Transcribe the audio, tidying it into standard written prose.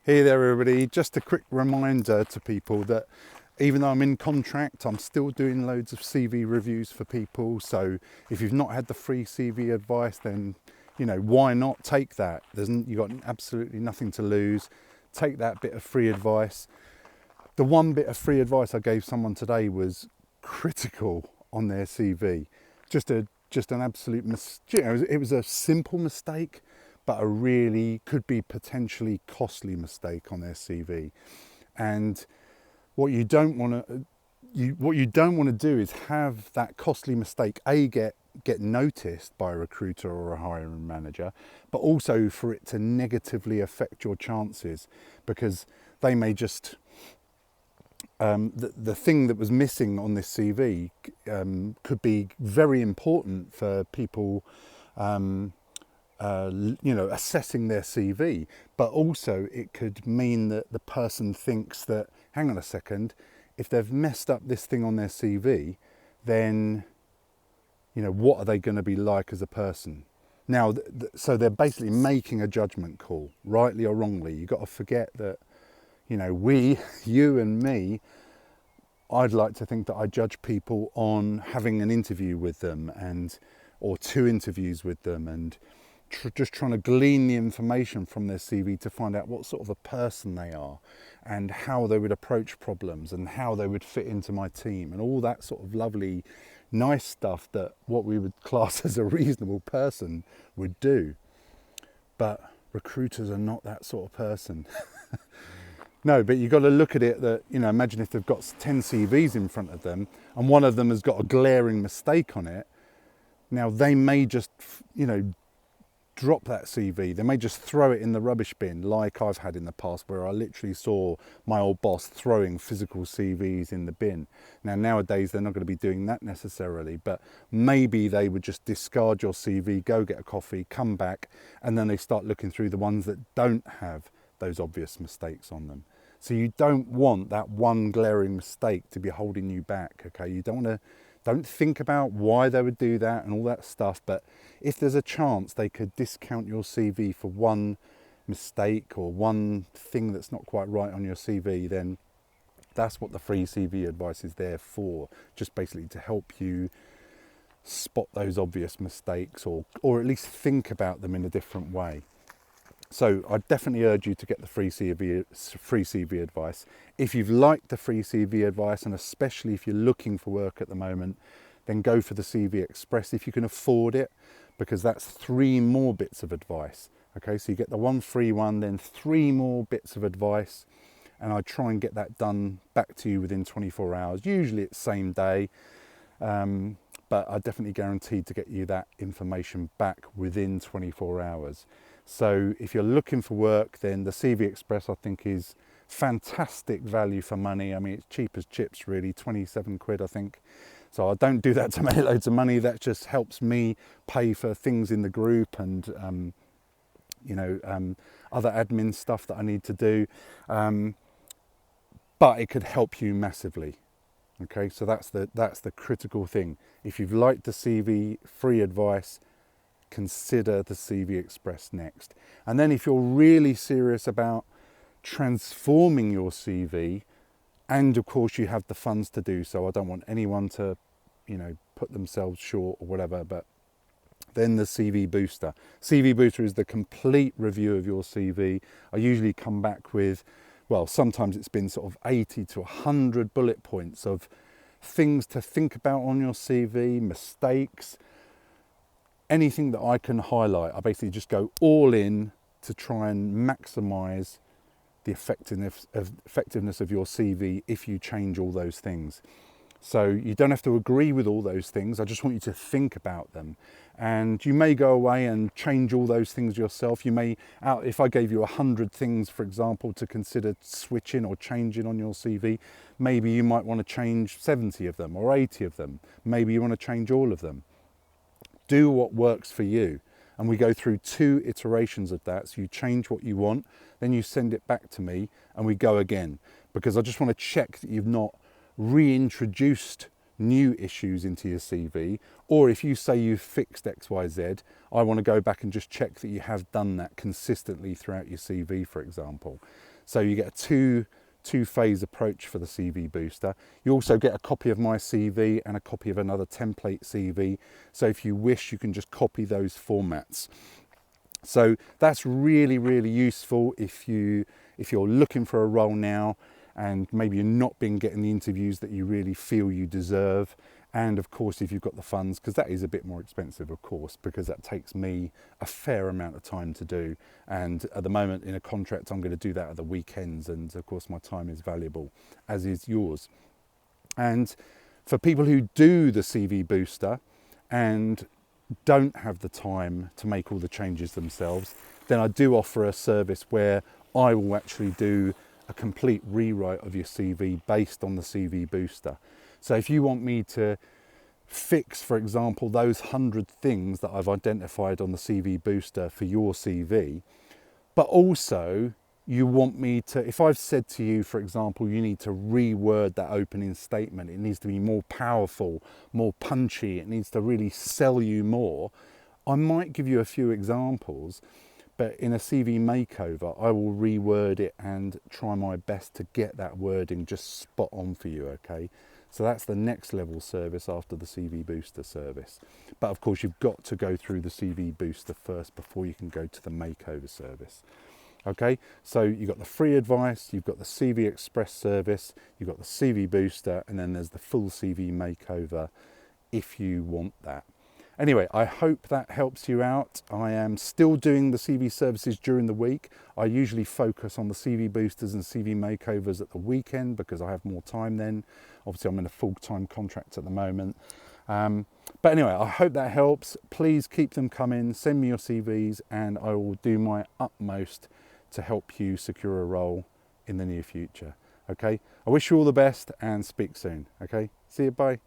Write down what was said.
Hey there everybody, just a quick reminder to people that even though I'm in contract, I'm still doing loads of CV reviews for people. So if you've not had the free CV advice, then why not take that? You've got absolutely nothing to lose. Take that bit of free advice. The one bit of free advice I gave someone today was critical on their CV. Just an absolute mistake. It was a simple mistake, but a really could be potentially costly mistake on their CV. And what you don't want to do is have that costly mistake get noticed by a recruiter or a hiring manager, but also for it to negatively affect your chances, because they may just the thing that was missing on this CV could be very important for people assessing their CV, but also it could mean that the person thinks that, hang on a second, if they've messed up this thing on their CV, then what are they going to be like as a person? Now, so they're basically making a judgment call, rightly or wrongly. You've got to forget that, you and me, I'd like to think that I judge people on having an interview with them or two interviews with them, and just trying to glean the information from their CV to find out what sort of a person they are and how they would approach problems and how they would fit into my team and all that sort of lovely, nice stuff that what we would class as a reasonable person would do. But recruiters are not that sort of person. No, but you've got to look at it that, imagine if they've got 10 CVs in front of them and one of them has got a glaring mistake on it. Now, they may just, drop that CV. They may just throw it in the rubbish bin, like I've had in the past, where I literally saw my old boss throwing physical CVs in the bin. Now, nowadays, they're not going to be doing that necessarily, but maybe they would just discard your CV, go get a coffee, come back, and then they start looking through the ones that don't have those obvious mistakes on them. So you don't want that one glaring mistake to be holding you back, okay? You don't think about why they would do that and all that stuff, but if there's a chance they could discount your CV for one mistake or one thing that's not quite right on your CV, then that's what the free CV advice is there for, just basically to help you spot those obvious mistakes or at least think about them in a different way. So I definitely urge you to get the free CV advice. If you've liked the free CV advice, and especially if you're looking for work at the moment, then go for the CV Express if you can afford it, because that's 3 more bits of advice. Okay, so you get the one free one, then 3 more bits of advice, and I try and get that done back to you within 24 hours. Usually it's same day, but I definitely guaranteed to get you that information back within 24 hours. So if you're looking for work, then the CV Express I think is fantastic value for money. I mean, it's cheap as chips really, 27 quid I think. So I don't do that to make loads of money. That just helps me pay for things in the group and other admin stuff that I need to do. But it could help you massively. Okay, so that's the critical thing. If you've liked the CV free advice, consider the CV Express next. And then if you're really serious about transforming your CV, and of course you have the funds to do so, I don't want anyone to, put themselves short or whatever, but then the CV Booster. CV Booster is the complete review of your CV. I usually come back with, well, sometimes it's been sort of 80 to 100 bullet points of things to think about on your CV, mistakes, anything that I can highlight. I basically just go all in to try and maximise the effectiveness of your CV if you change all those things. So you don't have to agree with all those things. I just want you to think about them. And you may go away and change all those things yourself. You may, if I gave you 100 things, for example, to consider switching or changing on your CV, maybe you might want to change 70 of them or 80 of them. Maybe you want to change all of them. Do what works for you. And we go through 2 iterations of that. So you change what you want, then you send it back to me and we go again. Because I just want to check that you've not reintroduced new issues into your CV, or if you say you've fixed XYZ, I want to go back and just check that you have done that consistently throughout your CV, for example. So you get a two-phase approach for the CV booster. You also get a copy of my CV and a copy of another template CV. So if you wish, you can just copy those formats. So that's really, really useful if you're looking for a role now and maybe you're not been getting the interviews that you really feel you deserve. And of course, if you've got the funds, because that is a bit more expensive, of course, because that takes me a fair amount of time to do. And at the moment in a contract, I'm going to do that at the weekends. And of course, my time is valuable, as is yours. And for people who do the CV booster and don't have the time to make all the changes themselves, then I do offer a service where I will actually do a complete rewrite of your CV based on the CV booster. So if you want me to fix, for example, those 100 things that I've identified on the CV booster for your CV, but also you want me to, if I've said to you, for example, you need to reword that opening statement, it needs to be more powerful, more punchy, it needs to really sell you more, I might give you a few examples, but in a CV makeover, I will reword it and try my best to get that wording just spot on for you, okay? So that's the next level service after the CV booster service. But of course, you've got to go through the CV booster first before you can go to the makeover service. Okay, so you've got the free advice, you've got the CV Express service, you've got the CV booster, and then there's the full CV makeover if you want that. Anyway, I hope that helps you out. I am still doing the CV services during the week. I usually focus on the CV boosters and CV makeovers at the weekend because I have more time then. Obviously, I'm in a full-time contract at the moment. But anyway, I hope that helps. Please keep them coming. Send me your CVs and I will do my utmost to help you secure a role in the near future. Okay? I wish you all the best and speak soon. Okay? See you. Bye.